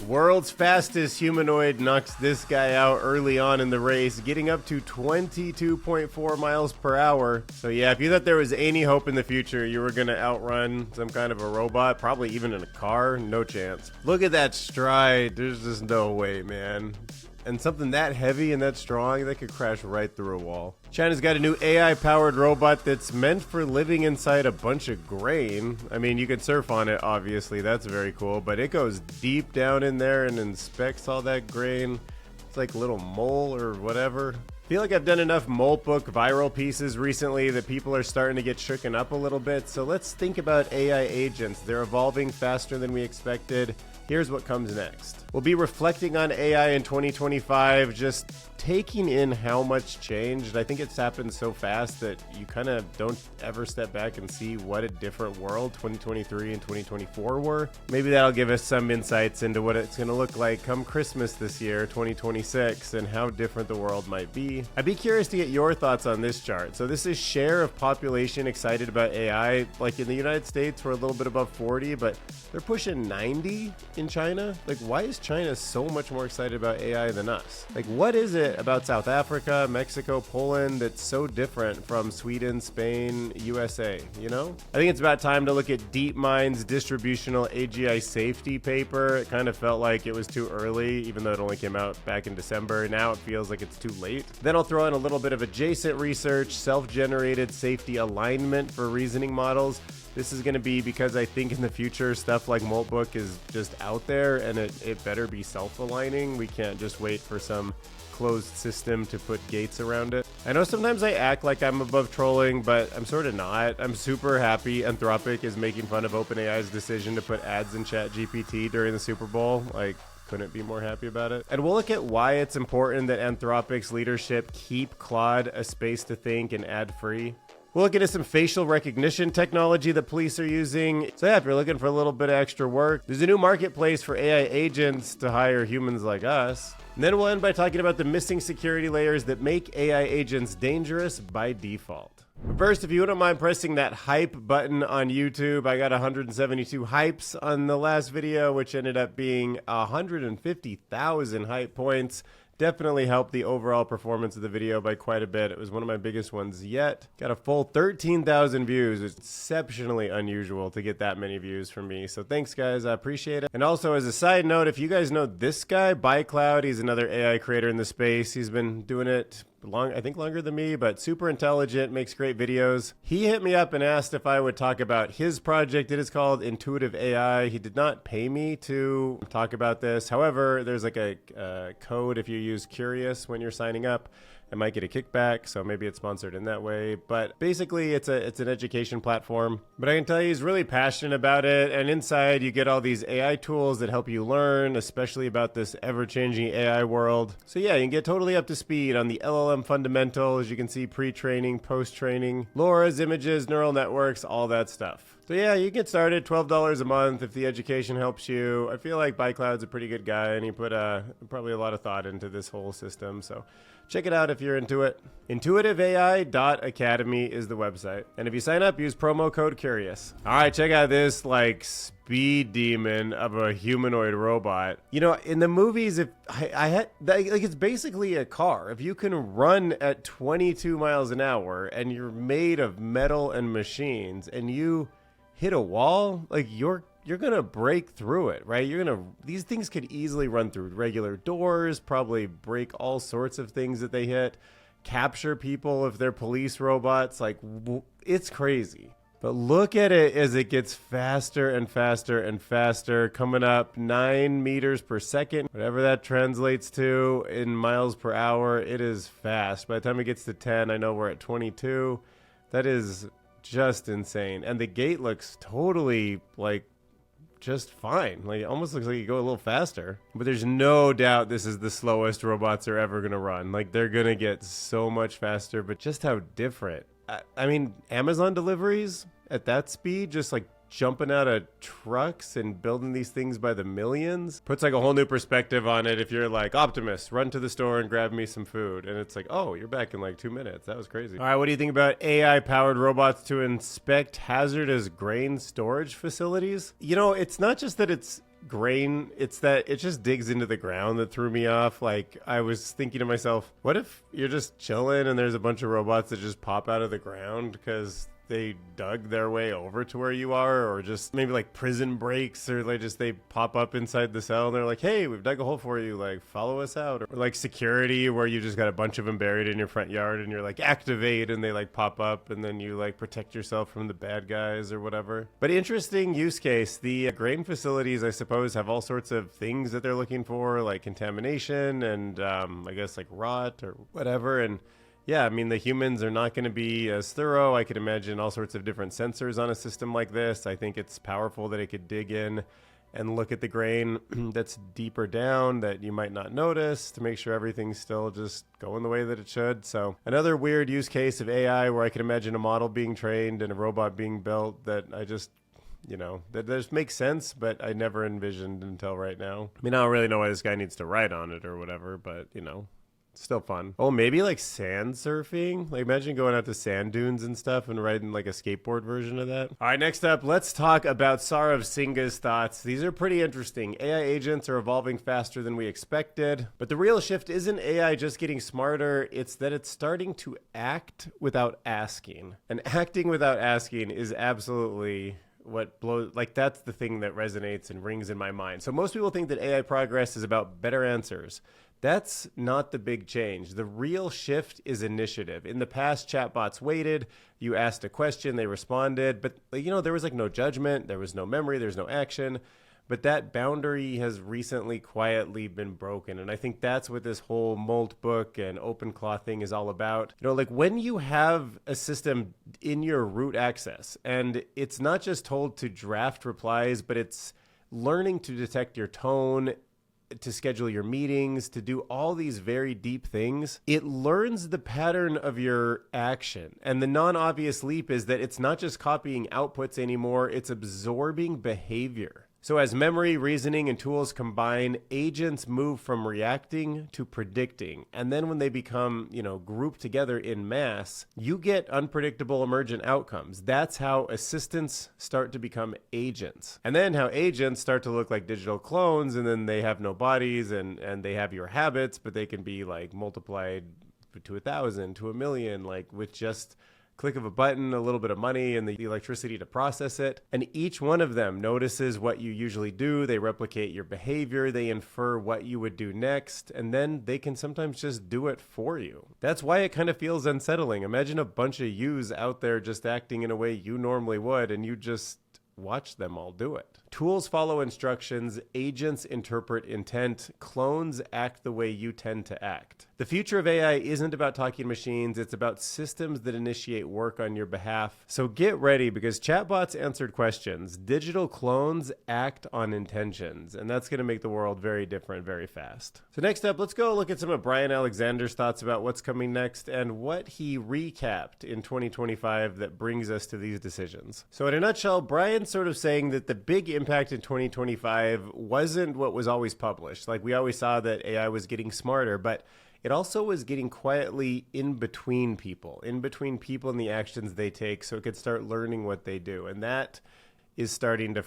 World's fastest humanoid knocks this guy out early on in the race, getting up to 22.4 miles per hour. So yeah, if you thought there was any hope in the future you were gonna outrun some kind of a robot, probably even in a car, no chance. Look at that stride, there's just no way, man. And something that heavy and that strong, that could crash right through a wall. China's got a new AI-powered robot that's meant for living inside a bunch of grain. I mean, you can surf on it, obviously, that's very cool, but it goes deep down in there and inspects all that grain. It's like a little mole or whatever. I feel like I've done enough Moltbook viral pieces recently that people are starting to get shooken up a little bit. So let's think about AI agents. They're evolving faster than we expected. Here's what comes next. We'll be reflecting on AI in 2025, just taking in how much changed. I think it's happened so fast that you kind of don't ever step back and see what a different world 2023 and 2024 were. Maybe that'll give us some insights into what it's going to look like come Christmas this year, 2026, and how different the world might be. I'd be curious to get your thoughts on this chart. So this is share of population excited about AI. Like in the United States, we're a little bit above 40, but they're pushing 90 in China. Like, why is China so much more excited about AI than us? Like, what is it about South Africa, Mexico, Poland that's so different from Sweden, Spain, USA, you know? I think it's about time to look at DeepMind's Distributional AGI safety paper. It kind of felt like it was too early, even though it only came out back in December. Now it feels like it's too late. Then I'll throw in a little bit of adjacent research, self-generated safety alignment for reasoning models. This is going to be because I think in the future stuff like Moltbook is just out there, and it better be self-aligning. We can't just wait for some closed system to put gates around it. I know sometimes I act like I'm above trolling, but I'm sort of not. I'm super happy Anthropic is making fun of OpenAI's decision to put ads in ChatGPT during the Super Bowl. Like, couldn't be more happy about it. And we'll look at why it's important that Anthropic's leadership keep Claude a space to think and ad-free. We'll look into some facial recognition technology that police are using. So yeah, if you're looking for a little bit of extra work, there's a new marketplace for AI agents to hire humans like us. And then we'll end by talking about the missing security layers that make AI agents dangerous by default. But first, if you wouldn't mind pressing that hype button on YouTube, I got 172 hypes on the last video, which ended up being 150,000 hype points. Definitely helped the overall performance of the video by quite a bit. It was one of my biggest ones yet. Got a full 13,000 views. It's exceptionally unusual to get that many views from me. So thanks, guys. I appreciate it. And also, as a side note, if you guys know this guy, Claude, he's another AI creator in the space. He's been doing it I think longer than me, but super intelligent, makes great videos. He hit me up and asked if I would talk about his project. It is called Intuitive AI. He did not pay me to talk about this. However, there's like a code if you use Curious when you're signing up. I might get a kickback, so maybe it's sponsored in that way. But basically, it's an education platform. But I can tell you he's really passionate about it. And inside, you get all these AI tools that help you learn, especially about this ever-changing AI world. So yeah, you can get totally up to speed on the LLM fundamentals. You can see pre-training, post-training, LoRa's, images, neural networks, all that stuff. So yeah, you get started, $12 a month if the education helps you. I feel like Cloud's a pretty good guy, and he put probably a lot of thought into this whole system. So check it out if you're into it. IntuitiveAI.academy is the website. And if you sign up, use promo code CURIOUS. All right, check out this like speed demon of a humanoid robot. You know, in the movies, if I had like it's basically a car. If you can run at 22 miles an hour and you're made of metal and machines and you hit a wall, like you're gonna break through it, right? These things could easily run through regular doors, probably break all sorts of things that they hit, capture people if they're police robots. Like, it's crazy. But look at it as it gets faster and faster and faster, coming up 9 meters per second, whatever that translates to in miles per hour. It is fast. By the time it gets to 10, I know we're at 22. That is just insane. And the gate looks totally like just fine. Like, it almost looks like you go a little faster. But there's no doubt this is the slowest robots are ever gonna run. Like, they're gonna get so much faster, but just how different. I mean, Amazon deliveries at that speed, just like jumping out of trucks and building these things by the millions, puts like a whole new perspective on it. If you're like, Optimus, run to the store and grab me some food, and it's like, oh, you're back in like 2 minutes. That was crazy. All right, what do you think about AI powered robots to inspect hazardous grain storage facilities? You know, it's not just that it's grain, it's that it just digs into the ground that threw me off. Like, I was thinking to myself, what if you're just chilling and there's a bunch of robots that just pop out of the ground because they dug their way over to where you are, or just maybe like prison breaks, or they pop up inside the cell and they're like, hey, we've dug a hole for you, like follow us out. Or like security, where you just got a bunch of them buried in your front yard and you're like activate, and they like pop up and then you like protect yourself from the bad guys or whatever. But interesting use case. The grain facilities, I suppose, have all sorts of things that they're looking for, like contamination and I guess like rot or whatever. And yeah, I mean, the humans are not going to be as thorough. I could imagine all sorts of different sensors on a system like this. I think it's powerful that it could dig in and look at the grain that's deeper down that you might not notice to make sure everything's still just going the way that it should. So another weird use case of AI where I could imagine a model being trained and a robot being built that I just, that just makes sense, but I never envisioned until right now. I mean, I don't really know why this guy needs to write on it or whatever, but, still fun. Oh, maybe like sand surfing? Like imagine going out to sand dunes and stuff and riding like a skateboard version of that. All right, next up, let's talk about Sarav Singha's thoughts. These are pretty interesting. AI agents are evolving faster than we expected, but the real shift isn't AI just getting smarter, it's that it's starting to act without asking. And acting without asking is absolutely what blows, like that's the thing that resonates and rings in my mind. So most people think that AI progress is about better answers. That's not the big change. The real shift is initiative. In the past, chatbots waited. You asked a question, they responded. But, there was like no judgment. There was no memory. There's no action. But that boundary has recently quietly been broken. And I think that's what this whole Moltbook and OpenClaw thing is all about. Like when you have a system in your root access, and it's not just told to draft replies, but it's learning to detect your tone, to schedule your meetings, to do all these very deep things, it learns the pattern of your action. And the non-obvious leap is that it's not just copying outputs anymore, it's absorbing behavior. So as memory, reasoning, and tools combine, agents move from reacting to predicting. And then when they become, grouped together in mass, you get unpredictable emergent outcomes. That's how assistants start to become agents. And then how agents start to look like digital clones, and then they have no bodies and they have your habits, but they can be like multiplied to 1,000, to 1,000,000, like with just click of a button, a little bit of money, and the electricity to process it. And each one of them notices what you usually do. They replicate your behavior. They infer what you would do next. And then they can sometimes just do it for you. That's why it kind of feels unsettling. Imagine a bunch of yous out there just acting in a way you normally would, and you just watch them all do it. Tools follow instructions, agents interpret intent, clones act the way you tend to act. The future of AI isn't about talking to machines, it's about systems that initiate work on your behalf. So get ready, because chatbots answered questions, digital clones act on intentions, and that's going to make the world very different very fast. So next up, let's go look at some of Brian Alexander's thoughts about what's coming next and what he recapped in 2025 that brings us to these decisions. So in a nutshell, Brian's sort of saying that the big impact in 2025 wasn't what was always published. Like we always saw that AI was getting smarter, but it also was getting quietly in between people and the actions they take, so it could start learning what they do. And that is starting to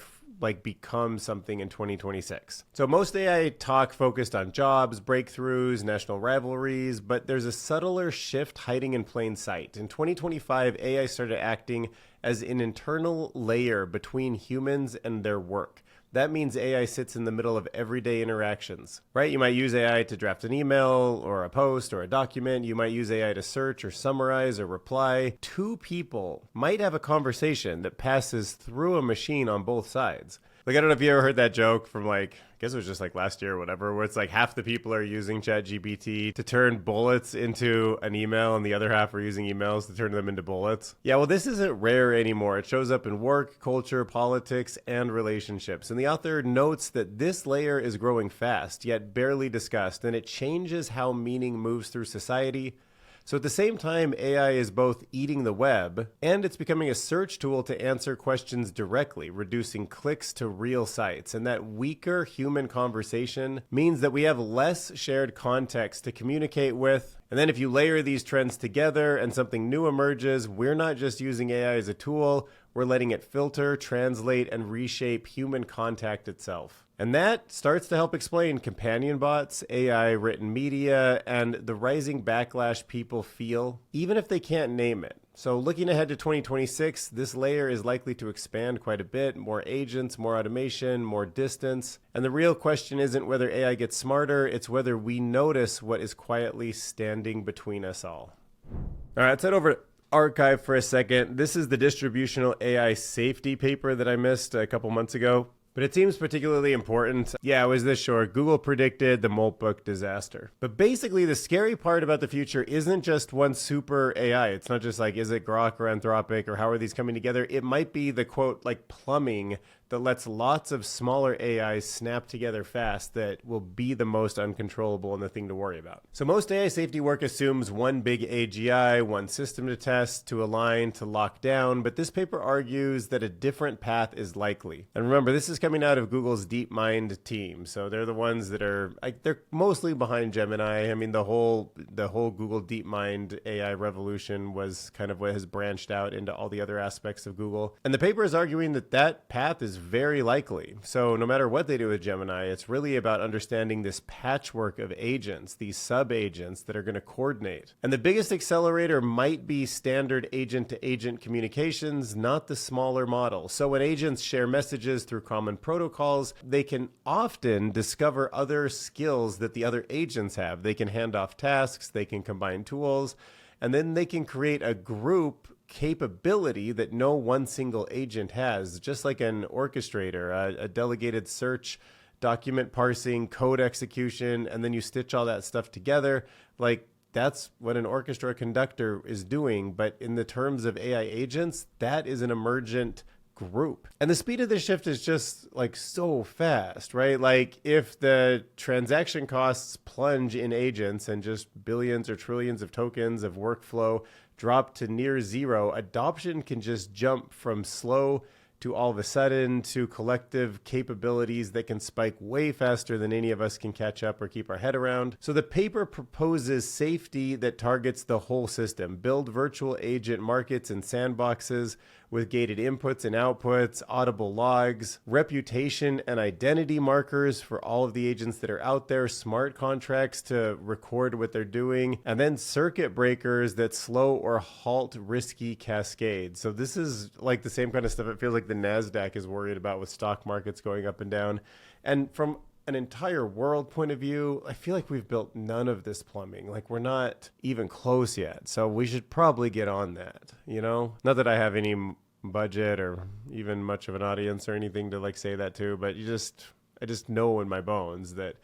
become something in 2026. So most AI talk focused on jobs, breakthroughs, national rivalries, but there's a subtler shift hiding in plain sight. In 2025, AI started acting as an internal layer between humans and their work. That means AI sits in the middle of everyday interactions, right? You might use AI to draft an email or a post or a document. You might use AI to search or summarize or reply. Two people might have a conversation that passes through a machine on both sides. Like, I don't know if you ever heard that joke from I guess it was just last year or whatever, where it's half the people are using ChatGPT to turn bullets into an email and the other half are using emails to turn them into bullets. Yeah, well, this isn't rare anymore. It shows up in work, culture, politics, and relationships. And the author notes that this layer is growing fast, yet barely discussed, and it changes how meaning moves through society. So at the same time, AI is both eating the web and it's becoming a search tool to answer questions directly, reducing clicks to real sites. And that weaker human conversation means that we have less shared context to communicate with. And then if you layer these trends together and something new emerges, we're not just using AI as a tool, we're letting it filter, translate, and reshape human contact itself. And that starts to help explain companion bots, AI written media, and the rising backlash people feel, even if they can't name it. So looking ahead to 2026, this layer is likely to expand quite a bit, more agents, more automation, more distance. And the real question isn't whether AI gets smarter, it's whether we notice what is quietly standing between us all. All right, let's head over to Archive for a second. This is the Distributional AI safety paper that I missed a couple months ago. But it seems particularly important. Yeah, it was this short. Google predicted the Moltbook disaster. But basically, the scary part about the future isn't just one super AI. It's not just like, is it Grok or Anthropic or how are these coming together? It might be the quote, like plumbing that lets lots of smaller AIs snap together fast that will be the most uncontrollable and the thing to worry about. So most AI safety work assumes one big AGI, one system to test, to align, to lock down, but this paper argues that a different path is likely. And remember, this is coming out of Google's DeepMind team. So they're the ones that are, like, they're mostly behind Gemini. I mean, the whole Google DeepMind AI revolution was kind of what has branched out into all the other aspects of Google. And the paper is arguing that that path is very likely. So no matter what they do with Gemini, it's really about understanding this patchwork of agents, these sub-agents that are going to coordinate. And the biggest accelerator might be standard agent-to-agent communications, not the smaller model. So when agents share messages through common protocols, they can often discover other skills that the other agents have. They can hand off tasks, they can combine tools, and then they can create a group capability that no one single agent has, just like an orchestrator, a delegated search, document parsing, code execution, and then you stitch all that stuff together. Like, that's what an orchestra conductor is doing. But in the terms of AI agents, that is an emergent group. And the speed of the shift is just like so fast, right? Like if the transaction costs plunge in agents and just billions or trillions of tokens of workflow drop to near zero, adoption can just jump from slow to all of a sudden to collective capabilities that can spike way faster than any of us can catch up or keep our head around. So the paper proposes safety that targets the whole system. Build virtual agent markets and sandboxes with gated inputs and outputs, audible logs, reputation and identity markers for all of the agents that are out there, smart contracts to record what they're doing, and then circuit breakers that slow or halt risky cascades. So this is like the same kind of stuff it feels like the NASDAQ is worried about with stock markets going up and down. And from an entire world point of view, I feel like we've built none of this plumbing. Like we're not even close yet. So we should probably get on that, you know? Not that I have any budget or even much of an audience or anything to like say that to, but I just know in my bones that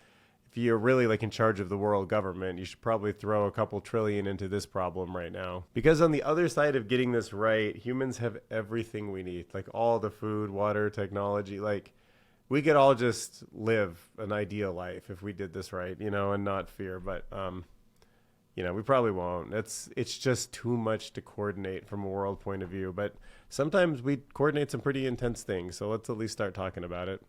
if you're really like in charge of the world government, you should probably throw a couple trillion into this problem right now. Because on the other side of getting this right, humans have everything we need, like all the food, water, technology. Like we could all just live an ideal life if we did this right, you know, and not fear. But you know, we probably won't. It's just too much to coordinate from a world point of view. But sometimes we coordinate some pretty intense things. So let's at least start talking about it.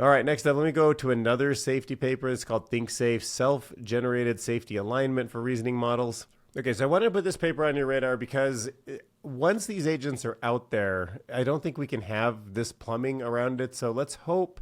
All right, next up, let me go to another safety paper. It's called ThinkSafe, Self-Generated Safety Alignment for Reasoning Models. Okay, so I wanted to put this paper on your radar because once these agents are out there, I don't think we can have this plumbing around it. So let's hope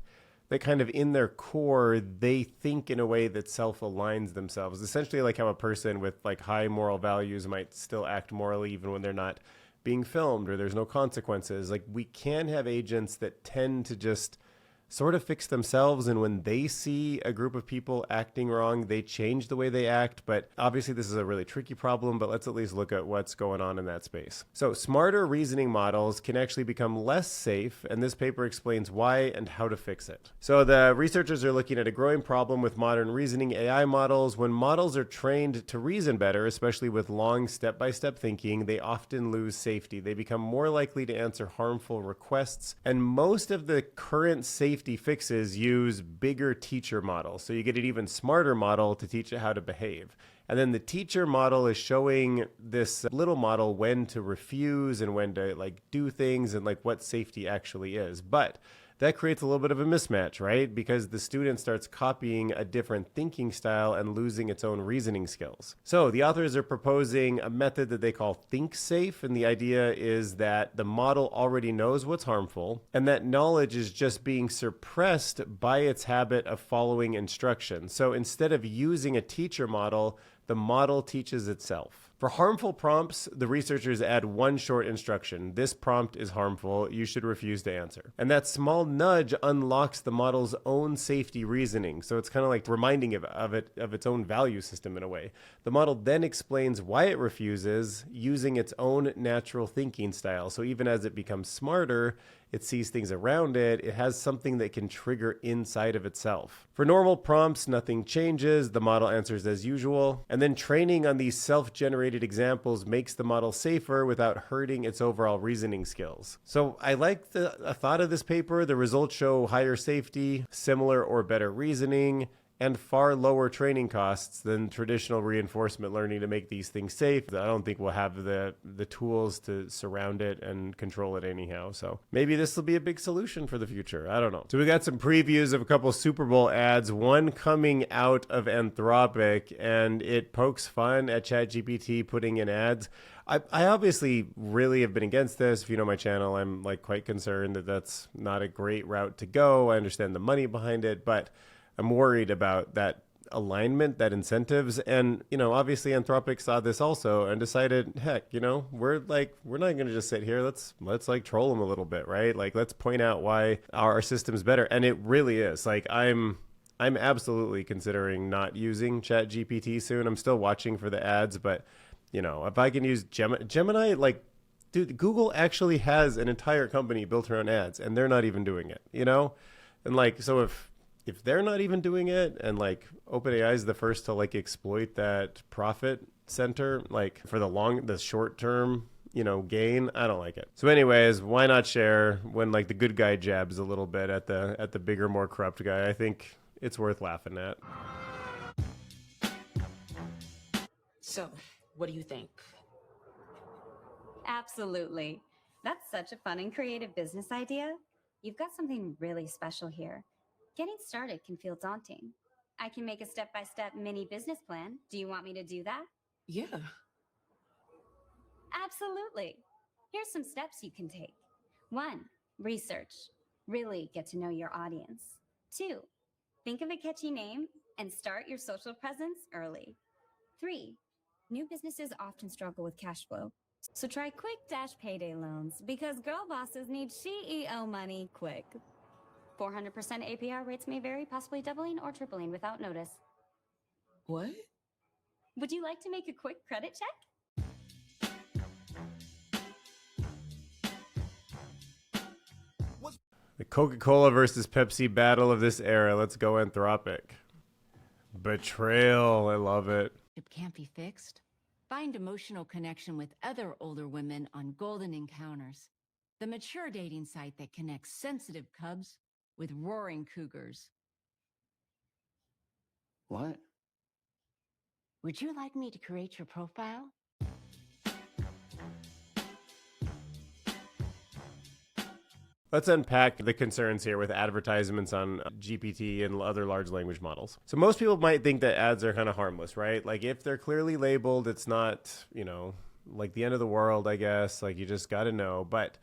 that kind of in their core, they think in a way that self-aligns themselves. Essentially like how a person with like high moral values might still act morally even when they're not being filmed or there's no consequences. Like we can have agents that tend to just sort of fix themselves, and when they see a group of people acting wrong, they change the way they act. But obviously this is a really tricky problem, but let's at least look at what's going on in that space. So smarter reasoning models can actually become less safe, and this paper explains why and how to fix it. So the researchers are looking at a growing problem with modern reasoning AI models. When models are trained to reason better, especially with long step-by-step thinking, they often lose safety. They become more likely to answer harmful requests, and most of the current safety fixes use bigger teacher models. So you get an even smarter model to teach it how to behave. And then the teacher model is showing this little model when to refuse and when to like do things and like what safety actually is. But that creates a little bit of a mismatch, right? Because the student starts copying a different thinking style and losing its own reasoning skills. So the authors are proposing a method that they call ThinkSafe, and the idea is that the model already knows what's harmful, and that knowledge is just being suppressed by its habit of following instructions. So instead of using a teacher model, the model teaches itself. For harmful prompts, the researchers add one short instruction. This prompt is harmful. You should refuse to answer. And that small nudge unlocks the model's own safety reasoning. So it's kind of like reminding it of its own value system in a way. The model then explains why it refuses using its own natural thinking style. So even as it becomes smarter, it sees things around it. It has something that can trigger inside of itself. For normal prompts, nothing changes. The model answers as usual. And then training on these self-generated examples makes the model safer without hurting its overall reasoning skills. So I like the thought of this paper. The results show higher safety, similar or better reasoning, and far lower training costs than traditional reinforcement learning to make these things safe. I don't think we'll have the tools to surround it and control it anyhow. So maybe this will be a big solution for the future. I don't know. So we got some previews of a couple Super Bowl ads, one coming out of Anthropic, and it pokes fun at ChatGPT putting in ads. I obviously really have been against this. If you know my channel, I'm like quite concerned that that's not a great route to go. I understand the money behind it, but I'm worried about that alignment, that incentives. And, obviously Anthropic saw this also and decided, heck, we're not going to just sit here. Let's like troll them a little bit, right? Like, let's point out why our system's better. And it really is. Like, I'm absolutely considering not using ChatGPT soon. I'm still watching for the ads, but if I can use Gemini, like, dude, Google actually has an entire company built around ads and they're not even doing it, And like, so if they're not even doing it, and like OpenAI is the first to like exploit that profit center, like for the short term, gain, I don't like it. So anyways, why not share when like the good guy jabs a little bit at the bigger, more corrupt guy? I think it's worth laughing at. So, what do you think? Absolutely. That's such a fun and creative business idea. You've got something really special here. Getting started can feel daunting. I can make a step-by-step mini business plan. Do you want me to do that? Yeah. Absolutely. Here's some steps you can take. 1, research. Really get to know your audience. 2, think of a catchy name and start your social presence early. 3, new businesses often struggle with cash flow. So try quick dash payday loans because girl bosses need CEO money quick. 400% APR rates may vary, possibly doubling or tripling without notice. What? Would you like to make a quick credit check? The Coca-Cola versus Pepsi battle of this era. Let's go Anthropic. Betrayal. I love it. It can't be fixed. Find emotional connection with other older women on Golden Encounters, the mature dating site that connects sensitive cubs with roaring cougars. What? Would you like me to create your profile? Let's unpack the concerns here with advertisements on GPT and other large language models. So most people might think that ads are kind of harmless, right? Like if they're clearly labeled, it's not, like the end of the world, I guess. Like you just got to know. But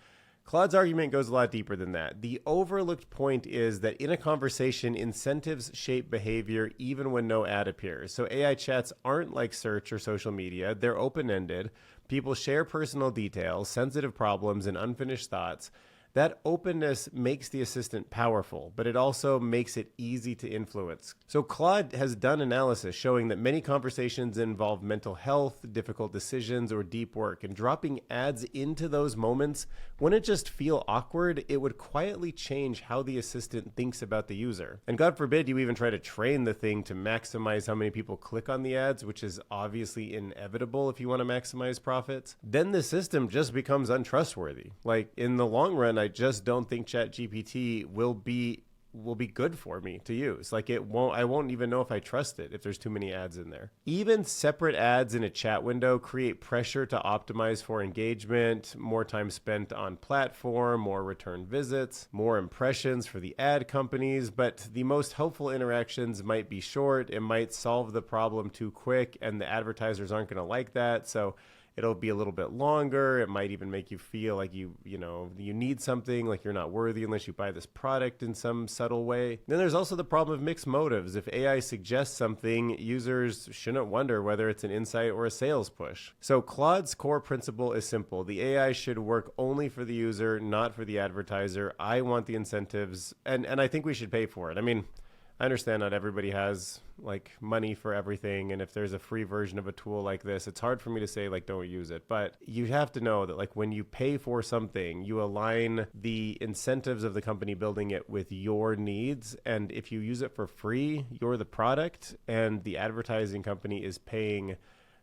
Claude's argument goes a lot deeper than that. The overlooked point is that in a conversation, incentives shape behavior even when no ad appears. So AI chats aren't like search or social media. They're open-ended. People share personal details, sensitive problems, and unfinished thoughts. That openness makes the assistant powerful, but it also makes it easy to influence. So Claude has done analysis showing that many conversations involve mental health, difficult decisions, or deep work, and dropping ads into those moments wouldn't just feel awkward, it would quietly change how the assistant thinks about the user. And God forbid you even try to train the thing to maximize how many people click on the ads, which is obviously inevitable if you want to maximize profits. Then the system just becomes untrustworthy. Like in the long run, I just don't think ChatGPT will be will be good for me to use. Like I won't even know if I trust it if there's too many ads in there. Even separate ads in a chat window create pressure to optimize for engagement, more time spent on platform, more return visits, more impressions for the ad companies. But the most helpful interactions might be short. It might solve the problem too quick, and the advertisers aren't going to like that. So it'll be a little bit longer. It might even make you feel like you need something, like you're not worthy unless you buy this product in some subtle way. Then there's also the problem of mixed motives. If AI suggests something, users shouldn't wonder whether it's an insight or a sales push. So Claude's core principle is simple. The AI should work only for the user, not for the advertiser. I want the incentives, and I think we should pay for it. I mean, I understand not everybody has like money for everything, and if there's a free version of a tool like this, it's hard for me to say like don't use it. But you have to know that like when you pay for something, you align the incentives of the company building it with your needs, and if you use it for free, you're the product and the advertising company is paying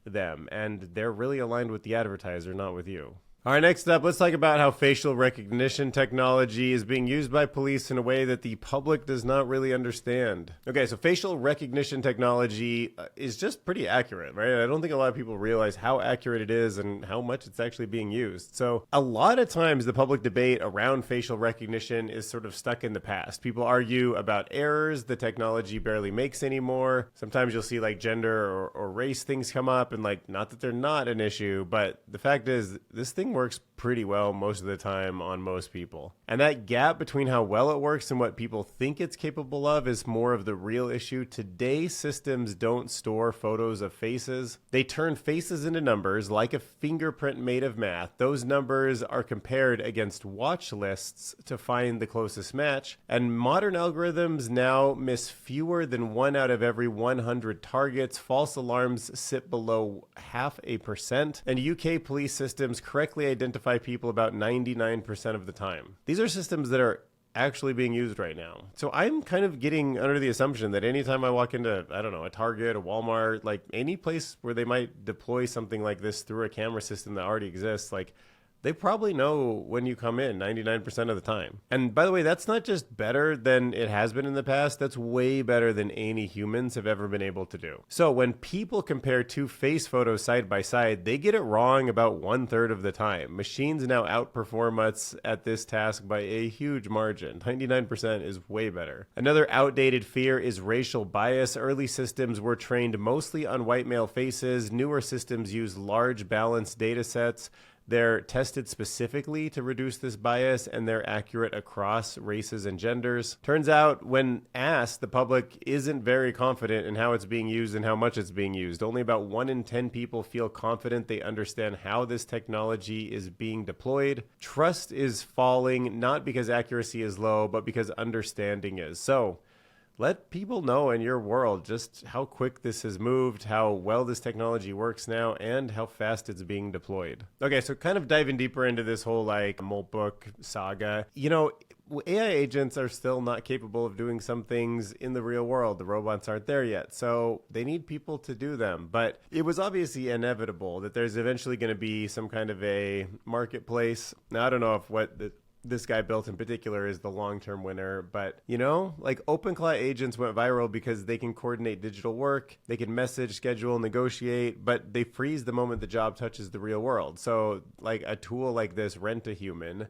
them, and they're really aligned with the advertiser, not with you. All right, next up, let's talk about how facial recognition technology is being used by police in a way that the public does not really understand. Okay, so facial recognition technology is just pretty accurate, right? I don't think a lot of people realize how accurate it is and how much it's actually being used. So a lot of times the public debate around facial recognition is sort of stuck in the past. People argue about errors the technology barely makes anymore. Sometimes you'll see like gender or race things come up, and like, not that they're not an issue, but the fact is this thing works pretty well most of the time on most people. And that gap between how well it works and what people think it's capable of is more of the real issue. Today, systems don't store photos of faces. They turn faces into numbers like a fingerprint made of math. Those numbers are compared against watch lists to find the closest match. And modern algorithms now miss fewer than 1 out of every 100 targets. False alarms sit below 0.5%. And UK police systems correctly identify people about 99% of the time. These are systems that are actually being used right now. So I'm kind of getting under the assumption that anytime I walk into, I don't know, a Target, a Walmart, like any place where they might deploy something like this through a camera system that already exists, like they probably know when you come in 99% of the time. And by the way, that's not just better than it has been in the past. That's way better than any humans have ever been able to do. So when people compare two face photos side by side, they get it wrong about 1/3 of the time. Machines now outperform us at this task by a huge margin. 99% is way better. Another outdated fear is racial bias. Early systems were trained mostly on white male faces. Newer systems use large balanced data sets. They're tested specifically to reduce this bias, and they're accurate across races and genders. Turns out, when asked, the public isn't very confident in how it's being used and how much it's being used. Only about 1 in 10 people feel confident they understand how this technology is being deployed. Trust is falling, not because accuracy is low, but because understanding is. So, let people know in your world just how quick this has moved, how well this technology works now, and how fast it's being deployed. Okay, so kind of diving deeper into this whole like Moltbook saga. You know, AI agents are still not capable of doing some things in the real world. The robots aren't there yet, so they need people to do them. But it was obviously inevitable that there's eventually going to be some kind of a marketplace. Now, I don't know if this guy built in particular is the long-term winner, but you know, like OpenClaw agents went viral because they can coordinate digital work, they can message, schedule, negotiate, but they freeze the moment the job touches the real world. So like a tool like this, RentAHuman,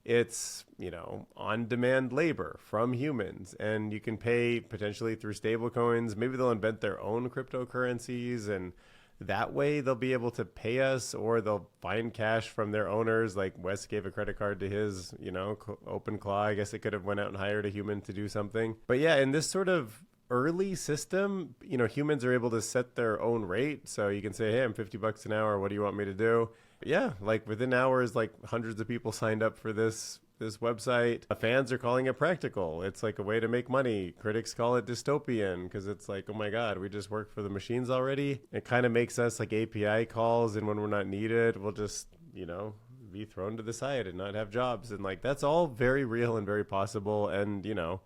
it's, you know, on-demand labor from humans, and you can pay potentially through stable coins. Maybe they'll invent their own cryptocurrencies, and that way they'll be able to pay us, or they'll find cash from their owners. Like Wes gave a credit card to his, you know, OpenClaw. I guess it could have went out and hired a human to do something. But yeah, in this sort of early system, you know, humans are able to set their own rate. So you can say, hey, I'm $50 an hour. What do you want me to do? Yeah, like within hours, like hundreds of people signed up for this website. Fans are calling it practical. It's like a way to make money. Critics call it dystopian because it's like, oh my God, we just work for the machines already. It kind of makes us like API calls, and when we're not needed, we'll just, you know, be thrown to the side and not have jobs. And like, that's all very real and very possible. And, you know,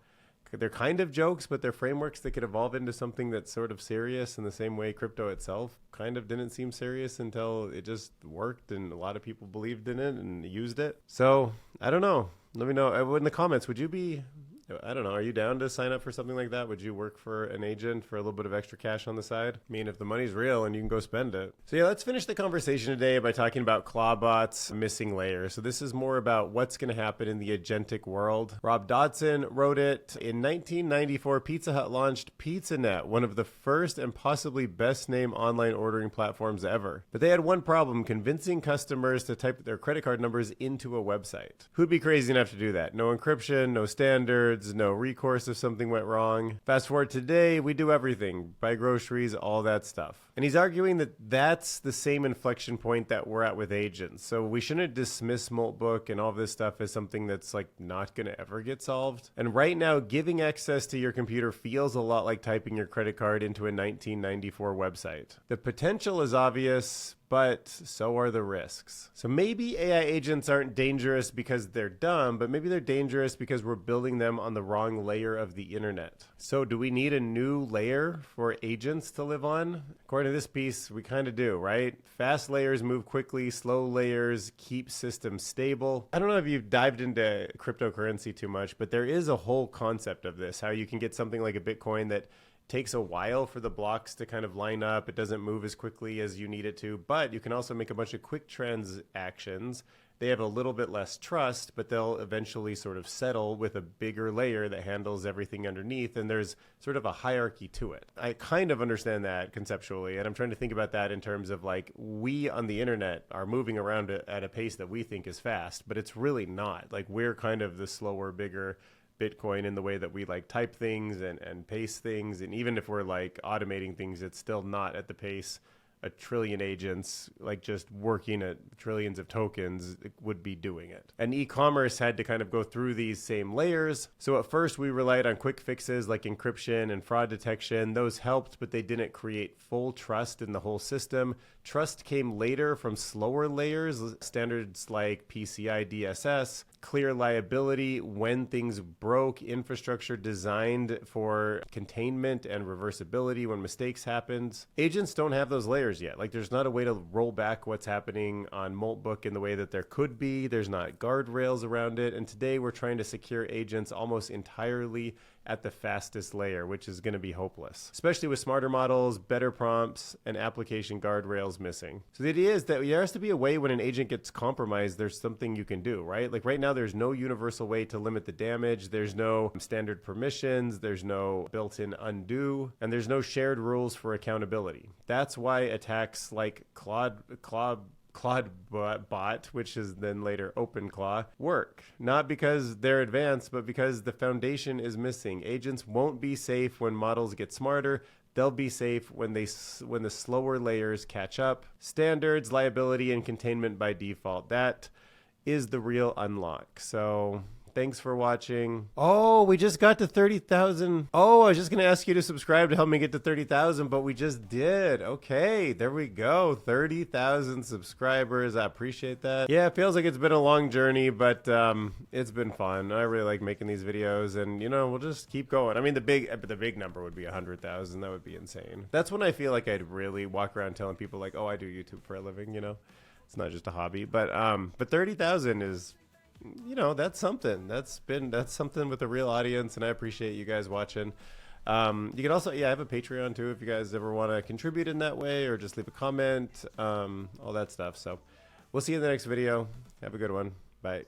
they're kind of jokes, but they're frameworks that could evolve into something that's sort of serious, in the same way crypto itself kind of didn't seem serious until it just worked and a lot of people believed in it and used it. So I don't know. Let me know in the comments. Would you be I don't know. Are you down to sign up for something like that? Would you work for an agent for a little bit of extra cash on the side? I mean, if the money's real and you can go spend it. So yeah, let's finish the conversation today by talking about Clawbot's missing layer. So this is more about what's going to happen in the agentic world. Rob Dodson wrote it. In 1994, Pizza Hut launched PizzaNet, one of the first and possibly best named online ordering platforms ever. But they had one problem, convincing customers to type their credit card numbers into a website. Who'd be crazy enough to do that? No encryption, no standards, no recourse if something went wrong. Fast forward today, we do everything. Buy groceries, all that stuff. And he's arguing that that's the same inflection point that we're at with agents. So we shouldn't dismiss Moltbook and all this stuff as something that's like not going to ever get solved. And right now, giving access to your computer feels a lot like typing your credit card into a 1994 website. The potential is obvious, but so are the risks. So maybe AI agents aren't dangerous because they're dumb, but maybe they're dangerous because we're building them on the wrong layer of the internet. So do we need a new layer for agents to live on? According to this piece, we kind of do, right? Fast layers move quickly, slow layers keep systems stable. I don't know if you've dived into cryptocurrency too much, but there is a whole concept of this, how you can get something like a Bitcoin that takes a while for the blocks to kind of line up. It doesn't move as quickly as you need it to, but you can also make a bunch of quick transactions. They have a little bit less trust, but they'll eventually sort of settle with a bigger layer that handles everything underneath, and there's sort of a hierarchy to it. I kind of understand that conceptually, and I'm trying to think about that in terms of like, we on the internet are moving around at a pace that we think is fast, but it's really not. Like, we're kind of the slower, bigger Bitcoin in the way that we like type things and pace things. And even if we're like automating things, it's still not at the pace a trillion agents, like just working at trillions of tokens, would be doing it. And e-commerce had to kind of go through these same layers. So at first we relied on quick fixes like encryption and fraud detection. Those helped, but they didn't create full trust in the whole system. Trust came later from slower layers, standards like PCI DSS, clear liability when things broke, infrastructure designed for containment and reversibility when mistakes happened. Agents don't have those layers yet. Like, there's not a way to roll back what's happening on Moltbook in the way that there could be. There's not guardrails around it. And today we're trying to secure agents almost entirely at the fastest layer, which is going to be hopeless, especially with smarter models, better prompts, and application guardrails missing. So the idea is that there has to be a way when an agent gets compromised, there's something you can do, right? Like right now, there's no universal way to limit the damage. There's no standard permissions. There's no built-in undo, and there's no shared rules for accountability. That's why attacks like Claude bot, which is then later OpenClaw, work. Not because they're advanced, but because the foundation is missing. Agents won't be safe when models get smarter. They'll be safe when the slower layers catch up. Standards, liability, and containment by default. That is the real unlock. So thanks for watching. Oh, we just got to 30,000. Oh, I was just going to ask you to subscribe to help me get to 30,000, but we just did. Okay, there we go. 30,000 subscribers. I appreciate that. Yeah, it feels like it's been a long journey, but it's been fun. I really like making these videos, and, you know, we'll just keep going. I mean, the big number would be 100,000. That would be insane. That's when I feel like I'd really walk around telling people, like, oh, I do YouTube for a living, you know? It's not just a hobby. But 30,000 is, you know, that's something. That's something with a real audience, and I appreciate you guys watching. You can also, I have a Patreon too if you guys ever want to contribute in that way or just leave a comment, all that stuff. So we'll see you in the next video. Have a good one. Bye.